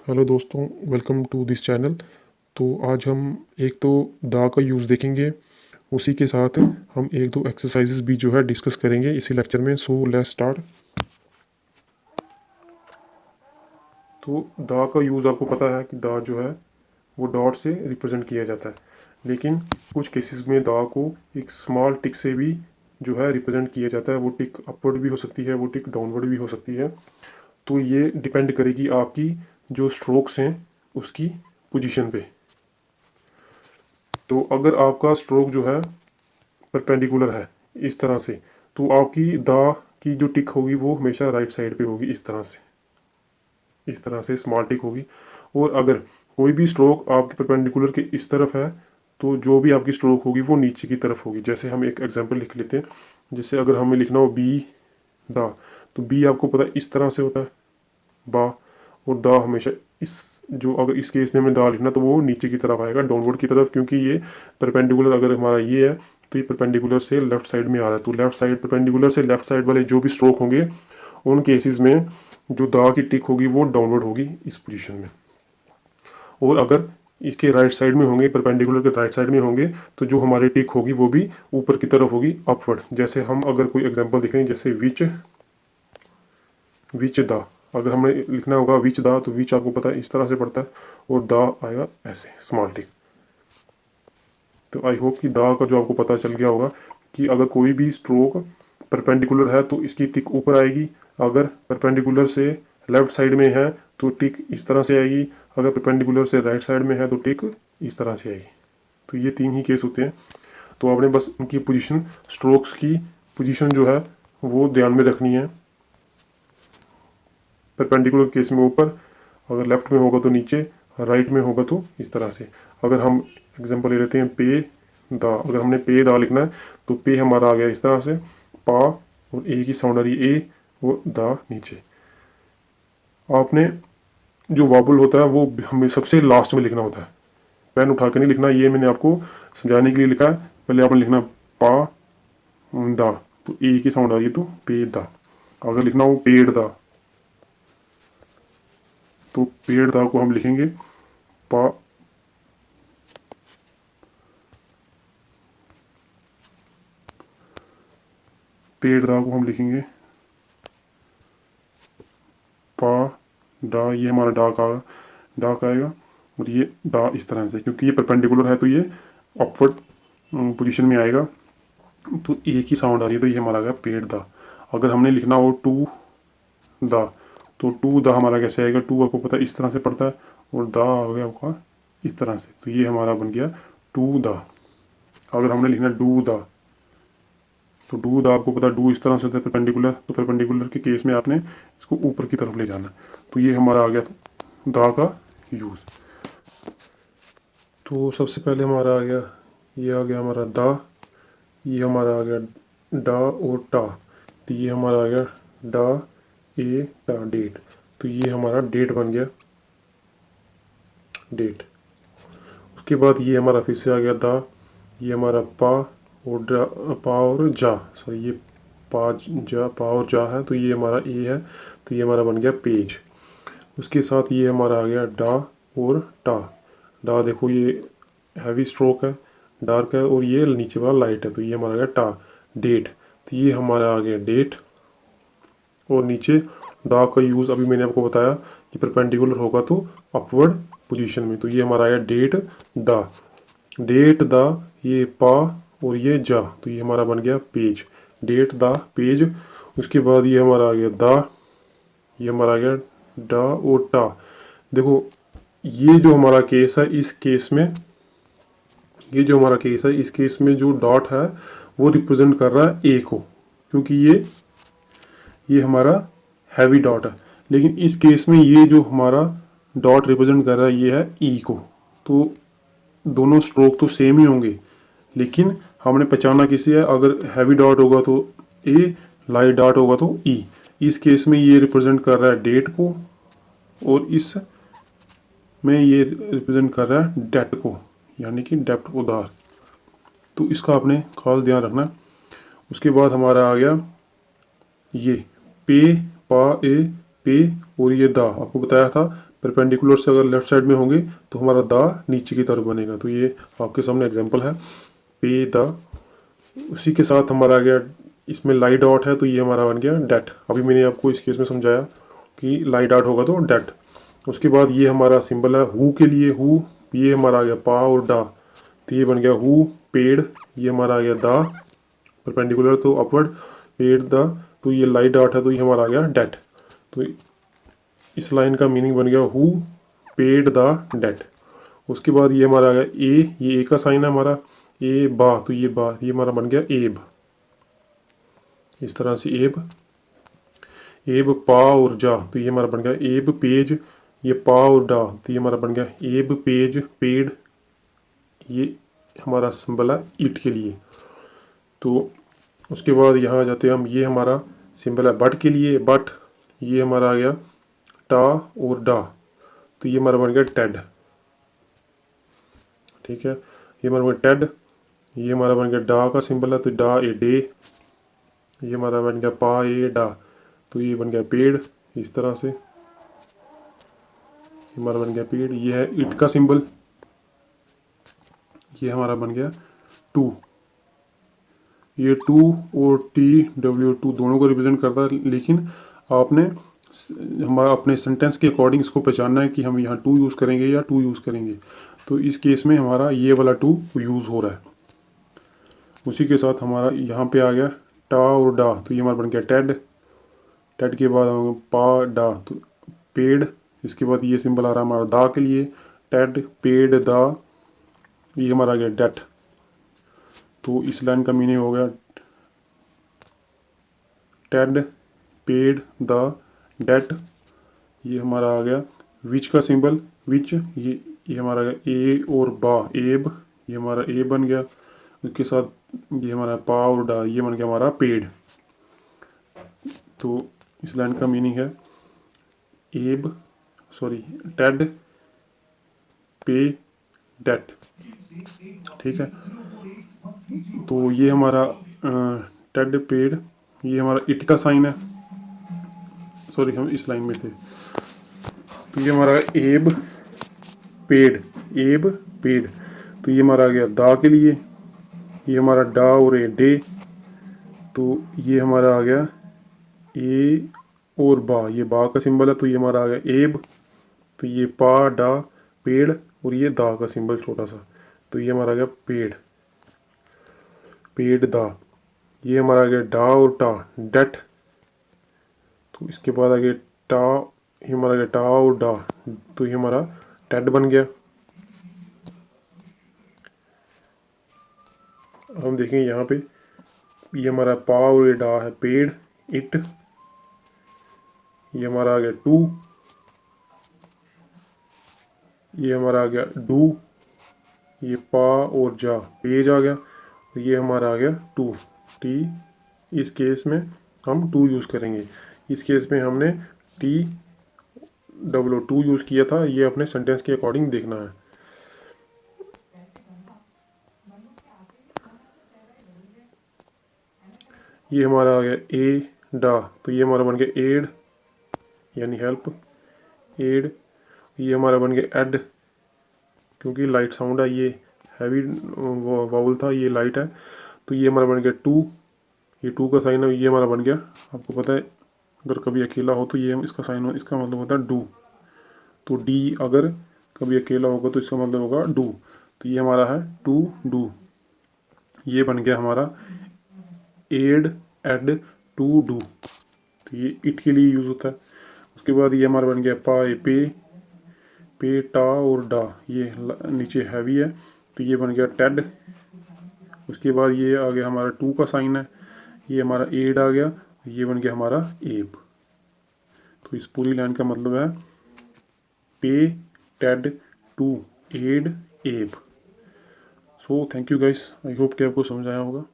Hello दोस्तों, welcome to this channel. तो आज हम एक तो दा का यूज़ देखेंगे, उसी के साथ हम एक दो एक्सरसाइजेस भी जो है डिस्कस करेंगे इसी लेक्चर में। So let's start. तो दा का यूज़ आपको पता है कि दा जो है वो डॉट से रिप्रेजेंट किया जाता है, लेकिन कुछ केसेस में दा को एक स्मॉल टिक से भी जो है रिप्रेजेंट किया जाता है। वो टिक अपवर्ड भी हो सकती है, वो टिक डाउनवर्ड भी हो सकती है। तो ये डिपेंड करेगी आपकी जो स्ट्रोक्स हैं उसकी पोजीशन पे। तो अगर आपका स्ट्रोक जो है परपेंडिकुलर है इस तरह से, तो आपकी दा की जो टिक होगी वो हमेशा राइट साइड पे होगी, इस तरह से, इस तरह से स्मॉल टिक होगी। और अगर कोई भी स्ट्रोक आपके परपेंडिकुलर के इस तरफ है, तो जो भी आपकी स्ट्रोक होगी वो नीचे की तरफ होगी। जैसे हम एक एग्जांपल लिख लेते हैं। जैसे अगर हमें लिखना हो बी दा, तो बी आपको पता है इस तरह से होता है बा, और दा हमेशा इस, जो अगर इस केस में हमें दा लिखना तो वो नीचे की तरफ आएगा, डाउनवर्ड की तरफ, क्योंकि ये परपेंडिकुलर अगर हमारा ये है तो ये परपेंडिकुलर से लेफ्ट साइड में आ रहा है। तो लेफ्ट साइड परपेंडिकुलर से लेफ्ट साइड वाले जो भी स्ट्रोक होंगे उन केसेस में जो दा की टिक होगी वो डाउनवर्ड होगी इस पोजीशन में। और अगर इसके राइट साइड में होंगे, परपेंडिकुलर के राइट साइड में होंगे, तो जो हमारी टिक होगी वो भी ऊपर की तरफ होगी, अपवर्ड। जैसे हम अगर कोई एग्जांपल देखें, जैसे विच विच दा, अगर हमें लिखना होगा विच दा, तो विच आपको पता है इस तरह से पढ़ता है, और दा आएगा ऐसे स्मॉल टिक। तो आई होप कि दा का जो आपको पता चल गया होगा कि अगर कोई भी स्ट्रोक परपेंडिकुलर है तो इसकी टिक ऊपर आएगी, अगर परपेंडिकुलर से लेफ्ट साइड में है तो टिक इस तरह से आएगी, अगर परपेंडिकुलर से राइट साइड में है तो टिक इस तरह से आएगी। तो ये तीन ही केस होते हैं। तो आपने बस इनकी पोजीशन, स्ट्रोक्स की पोजीशन जो है वो ध्यान में रखनी है। परपेंडिकुलर केस में ऊपर, अगर लेफ्ट में होगा तो नीचे, राइट में होगा तो इस तरह से। अगर हम एग्जांपल ले लेते हैं पे दा, अगर हमने पे दा लिखना है तो पे हमारा आ गया इस तरह से, पा और ए की साउंड आ रही है ए, और दा नीचे। आपने जो वाबल होता है वो हमें सबसे लास्ट में लिखना होता है, पेन उठा के नहीं लिखना। ये मैंने आपको समझाने के लिए लिखा है। पहले आपने लिखना पा दा, तो ए की साउंड आ रही है तो पे दा। अगर लिखना हो पेड़ दा, तो पेड़ दा को हम लिखेंगे पा, पेड़ दा को हम लिखेंगे पा डा। ये हमारा डा का आएगा, और ये डा इस तरह से, क्योंकि ये परपेंडिकुलर है तो ये अपवर्ड पोजीशन में आएगा। तो एक ही साउंड आ रही है तो ये हमारा आ गया पेड़ दा। अगर हमने लिखना हो टू दा, तो टू दा हमारा कैसे आएगा, टू आपको पता है इस तरह से पड़ता है, और दा हो गया आपका इस तरह से, तो ये हमारा बन गया टू दा। अगर हमने लिखना डू दा, तो डू दा आपको पता डू इस तरह से होता है परपेंडिकुलर, तो परपेंडिकुलर के केस में आपने इसको ऊपर की तरफ ले जाना। तो ये हमारा आ गया दा का यूज़। तो सबसे पहले हमारा आ गया, ये आ गया हमारा दा, ये हमारा आ गया डा और टा, तो ये हमारा आ गया डा ए टा डेट। तो ये हमारा डेट बन गया, डेट। उसके बाद ये हमारा फिर से आ गया दा, ये हमारा पा और पा और जा, सॉरी ये पा और जा है, तो ये हमारा ए है, तो ये हमारा बन गया पेज। उसके साथ ये हमारा आ गया डा और टा। डा देखो ये हैवी स्ट्रोक है, डार्क है, और ये नीचे वाला लाइट है, तो ये हमारा आ गया टा डेट। तो ये हमारा आ गया डेट। और नीचे दा का यूज़ अभी मैंने आपको बताया कि परपेंडिकुलर होगा तो अपवर्ड पोजीशन में, तो ये हमारा आया डेट दा, डेट दा, ये पा और ये जा, तो ये हमारा बन गया पेज, डेट दा पेज। उसके बाद ये हमारा आ गया दा, ये हमारा आ गया डा और टा। देखो ये जो हमारा केस है, इस केस में, ये जो हमारा केस है, इस केस में जो डॉट है वो रिप्रेजेंट कर रहा है ए को, क्योंकि ये हमारा हैवी डॉट है। लेकिन इस केस में ये जो हमारा डॉट रिप्रेजेंट कर रहा है ये है ई को। तो दोनों स्ट्रोक तो सेम ही होंगे, लेकिन हमने पहचाना किसे है, अगर हैवी डॉट होगा तो ए, लाइट डॉट होगा तो ई। इस केस में ये रिप्रेजेंट कर रहा है डेट को, और इस में ये रिप्रेजेंट कर रहा है डेट को, यानी कि डेप्ट उधार। तो इसका आपने खास ध्यान रखना। उसके बाद हमारा आ गया ये पे पा ए पे और ये दा, आपको बताया था परपेंडिकुलर से अगर लेफ्ट साइड में होंगे तो हमारा दा नीचे की तरफ बनेगा। तो ये आपके सामने एग्जांपल है, पे दा। उसी के साथ हमारा आ गया, इसमें लाई डॉट है तो ये हमारा बन गया डेट। अभी मैंने आपको इस केस में समझाया कि लाई डॉट होगा तो डेट। उसके बाद ये हमारा सिंबल है हु के लिए, हु, ये हमारा आ गया पा और डा, तो ये बन गया हु पेड़। ये हमारा आ गया दा परपेंडिकुलर तो अपवर्ड, पेड़ दा, तो ये लाई डॉट है तो ये हमारा आ गया डेट। तो इस लाइन का मीनिंग बन गया हु पेड द डेट। उसके बाद ये हमारा आ गया ए, ये ए का साइन है हमारा, ए बा, तो ये बा, ये हमारा बन गया एब। इस तरह से एब, एब पा और जा, तो ये हमारा बन गया एब पेज। ये पा और डा, तो ये हमारा बन गया एब पेज पेड़। ये हमारा सिंबल है ईट के लिए। तो उसके बाद यहाँ आ जाते हैं हम, ये हमारा सिंबल है बट के लिए, बट। ये हमारा आ गया टा और डा, तो ये हमारा बन गया टेड। ठीक है, ये हमारा बन गया टेड। ये हमारा बन गया डा का सिंबल है तो डा ए डे। ये हमारा बन गया पा ए डा, तो ये बन गया पेड़। इस तरह से हमारा बन गया पेड़। ये है इट का सिंबल, ये हमारा बन गया टू। ये टू और टी डब्ल्यू टू दोनों को रिप्रेजेंट करता है, लेकिन आपने हमारा अपने सेंटेंस के अकॉर्डिंग इसको पहचानना है कि हम यहाँ टू यूज़ करेंगे या टू यूज़ करेंगे। तो इस केस में हमारा ये वाला टू यूज़ हो रहा है। उसी के साथ हमारा यहाँ पे आ गया टा और डा, तो ये हमारा बन गया टेड। टेड के बाद हम पा डा, तो पेड़। इसके बाद ये सिंबल आ रहा है हमारा दा के लिए, टेड पेड़ दा, ये हमारा आ गया डेट। तो इस लाइन का मीनिंग हो गया टेड पेड द डेट। ये हमारा आ गया विच का सिंबल, विच, ये हमारा आ गया ए और बा एब, ये हमारा ए बन गया। उसके साथ ये हमारा पा और डा, ये बन गया हमारा पेड़। तो इस लाइन का मीनिंग है एब, सॉरी टेड पे डेट। ठीक है, तो ये हमारा टेड पेड़, ये हमारा इट का साइन है। सॉरी हम इस लाइन में थे। तो ये हमारा एब पेड़, एब पेड़, तो ये हमारा आ गया दा के लिए। ये हमारा डा और ए डे, तो ये हमारा आ गया ए और बा, ये बा का सिंबल है तो ये हमारा आ गया एब। तो ये पा डा पेड़ और ये दा का सिंबल छोटा सा, तो ये हमारा आ गया पेड़, पेड़ दा। ये हमारा आ गया डा और टा डेट। तो इसके बाद आ गया टा, ये हमारा आ गया टा और डा, तो ये हमारा टेड बन गया। हम देखेंगे यहाँ पे, ये हमारा पा और ये डा है पेड़ इट। ये हमारा आ गया टू, ये हमारा आ गया डू, ये पा और जा पेज आ गया। तो ये हमारा आ गया टू टी। इस केस में हम टू यूज़ करेंगे। इस केस में हमने टी डब्ल्यू टू यूज़ किया था, ये अपने सेंटेंस के अकॉर्डिंग देखना है। ये हमारा आ गया ए डा, तो ये हमारा बन गया एड यानी हेल्प, एड। ये हमारा बन गया एड, क्योंकि लाइट साउंड है, ये हैवी वाउल था, ये लाइट है। तो ये हमारा बन गया टू, ये टू का साइन है, ये हमारा बन गया, आपको पता है अगर कभी अकेला हो तो ये इसका साइन हो, इसका मतलब होता है डू। तो डी अगर कभी अकेला होगा तो इसका मतलब होगा डू। तो ये हमारा है टू डू। ये बन गया हमारा एड एड टू डू, तो ये इट के लिए यूज़ होता है। उसके बाद ये हमारा बन गया पाए पे, पे टा और डा, ये नीचे हैवी है तो ये बन गया टेड। उसके बाद ये आ गया हमारा टू का साइन है, ये हमारा एड आ गया, ये बन गया हमारा एब। तो इस पूरी लाइन का मतलब है पे टेड टू एड एब। So thank you guys, I hope कि आपको समझ आया होगा।